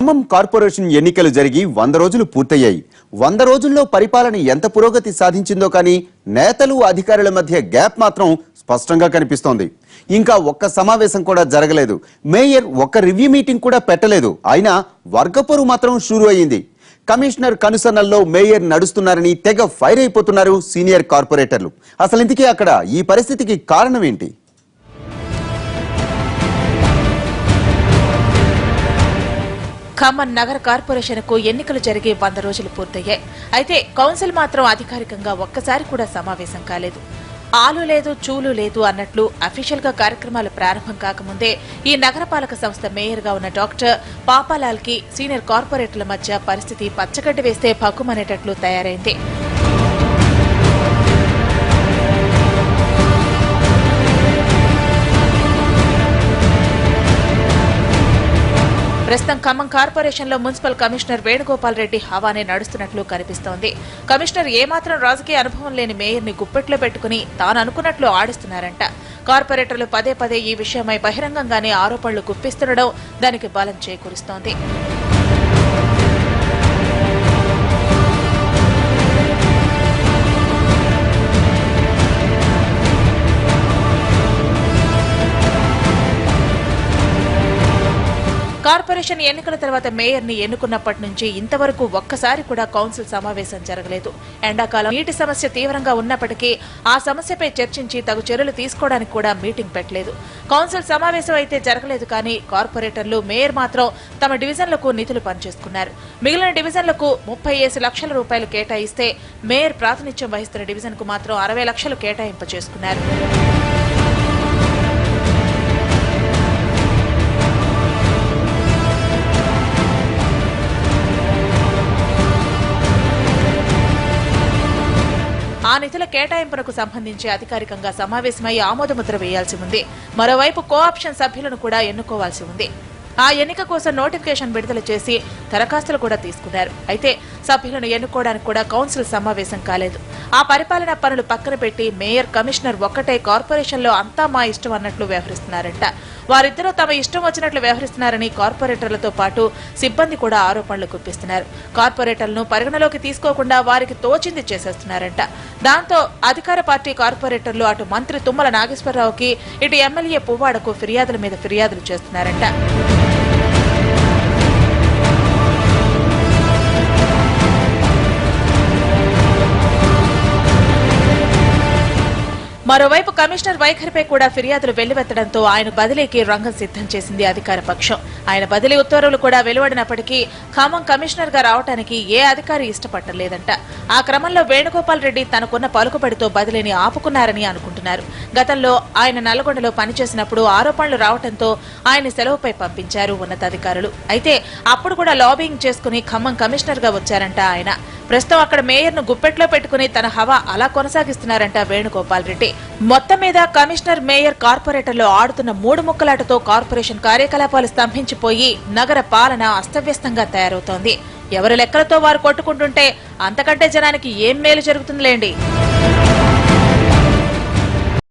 Khammam corporation ఎన్నికలు జరిగి 100 రోజులు పూర్తయ్యాయి. 100 రోజుల్లో పరిపాలన ఎంత పురోగతి సాధించిందో కానీ నేతలు అధికారుల మధ్య గ్యాప్ మాత్రం స్పష్టంగా కనిపిస్తోంది. ఇంకా ఒక్క సమావేశం కూడా జరగలేదు. మేయర్ ఒక్క రివ్యూ మీటింగ్ కూడా పెట్టలేదు. అయినా వర్గపోరు మాత్రం షురూ అయింది. కమిషనర్ కనుసన్నల్లో మేయర్ నడుస్తున్నారని తెగ ఫైర్ అయిపోతున్నారు సీనియర్ కార్పొరేటర్లు. అసలు ఇంతకీ అక్కడ ఈ పరిస్థితికి కారణం ఏంటి? ఖమ్మం నగర కార్పొరేషన్ కు ఎన్నికలు జరిగి 100 రోజులు పూర్తయ్యాయి. అయితే కౌన్సిల్ మాత్రం అధికారికంగా ఒక్కసారి కూడా సమావేశం కాలేదు. ఆలు లేదు చూలు లేదు అన్నట్లు అఫీషియల్ గా కార్యక్రమాలు ప్రారంభం కాకముందే ఈ నగరపాలక సంస్థ మేయర్ గా ఉన్న డాక్టర్ పాపాలాల్ కి సీనియర్ కార్పొరేటర్ల మధ్య పరిస్థితి పచ్చగడ్డి వేస్తే భగ్గుమనేటట్లు తయారైంది. ప్రస్తుతం ఖమ్మం కార్పొరేషన్ లో మున్సిపల్ కమిషనర్ వేణుగోపాల్ రెడ్డి హవానే నడుస్తున్నట్లు కనిపిస్తోంది. కమిషనర్ ఏమాత్రం రాజకీయ అనుభవం లేని మేయర్ ని గుప్పెట్లో పెట్టుకుని తాను అనుకున్నట్లు ఆడిస్తున్నారంట. కార్పొరేటర్లు పదే పదే ఈ విషయమై బహిరంగంగానే ఆరోపణలు గుప్పిస్తుండడం దానికి బలం చేకూరుస్తోంది. కార్పొరేషన్ ఎన్నికల తర్వాత మేయర్ ని ఎన్నుకున్నప్పటి నుంచి ఇంతవరకు ఒక్కసారి కూడా కౌన్సిల్ సమావేశం జరగలేదు. ఎండాకాలం నీటి సమస్య తీవ్రంగా ఉన్నప్పటికీ ఆ సమస్యపై చర్చించి తగు చర్యలు తీసుకోవడానికి కూడా మీటింగ్ పెట్టలేదు. కౌన్సిల్ సమావేశం అయితే జరగలేదు కానీ కార్పొరేటర్లు మేయర్ మాత్రం తమ డివిజన్లకు నిధులు పనిచేసుకున్నారు. మిగిలిన డివిజన్లకు 30 లక్షల రూపాయలు కేటాయిస్తే మేయర్ ప్రాతినిధ్యం వహిస్తున్న డివిజన్ కు మాత్రం 60 లక్షలు కేటాయింపు చేసుకున్నారు. ఆ నిధుల కేటాయింపునకు సంబంధించి అధికారికంగా సమావేశమై ఆమోదముద్ర వేయాల్సి ఉంది. మరోవైపు కోఆప్షన్ సభ్యులను కూడా ఎన్నుకోవాల్సి ఉంది. ఆ ఎన్నిక కోసం నోటిఫికేషన్ విడుదల చేసి దరఖాస్తులు కూడా తీసుకున్నారు. అయితే సభ్యులను ఎన్నుకోవడానికి కూడా కౌన్సిల్ సమావేశం కాలేదు. ఆ పరిపాలనా పనులు పక్కన పెట్టి మేయర్ కమిషనర్ ఒక్కటే కార్పొరేషన్ లో అంతా మా ఇష్టం అన్నట్లు వ్యవహరిస్తున్నారంట. వారిద్దరూ తమ ఇష్టం వచ్చినట్లు వ్యవహరిస్తున్నారని కార్పొరేటర్లతో పాటు సిబ్బంది కూడా ఆరోపణలు గుప్పిస్తున్నారు. కార్పొరేటర్లను పరిగణలోకి తీసుకోకుండా వారికి తోచింది చేసేస్తున్నారంట. దాంతో అధికార పార్టీ కార్పొరేటర్లు అటు మంత్రి తుమ్మల నాగేశ్వరరావుకి ఇటు ఎమ్మెల్యే పువ్వాడకు ఫిర్యాదుల మీద ఫిర్యాదులు చేస్తున్నారంట. మరోవైపు కమిషనర్ వైఖరిపై కూడా ఫిర్యాదులు వెల్లువెత్తడంతో ఆయన బదిలీకి రంగం సిద్ధం చేసింది అధికార పక్షం. ఆయన బదిలీ ఉత్తర్వులు కూడా వెలువడినప్పటికీ ఖమ్మం కమిషనర్ గా రావడానికి ఏ అధికారి ఇష్టపట్టలేదంట. ఆ క్రమంలో వేణుగోపాల్ రెడ్డి తనకున్న పలుకుబడితో బదిలీని ఆపుకున్నారని అనుకుంటున్నారు. గతంలో ఆయన నల్గొండలో పనిచేసినప్పుడు ఆరోపణలు రావడంతో ఆయన సెలవుపై పంపించారు ఉన్నతాధికారులు. అయితే అప్పుడు కూడా లాబింగ్ చేసుకుని ఖమ్మం కమిషనర్ గా వచ్చారంట ఆయన. ప్రస్తుతం అక్కడ మేయర్ ను గుప్పెట్లో పెట్టుకుని తన హవా అలా కొనసాగిస్తున్నారంట వేణుగోపాల్ రెడ్డి. మొత్తం మీద కమిషనర్ మేయర్ కార్పొరేటర్లు ఆడుతున్న 3 ముక్కలాటతో కార్పొరేషన్ కార్యకలాపాలు స్తంభించిపోయి నగర పాలన అస్తవ్యస్తంగా తయారవుతోంది. ఎవరి లెక్కలతో వారు కొట్టుకుంటుంటే అంతకంటే జనానికి ఏం మేలు జరుగుతుందిలేండి.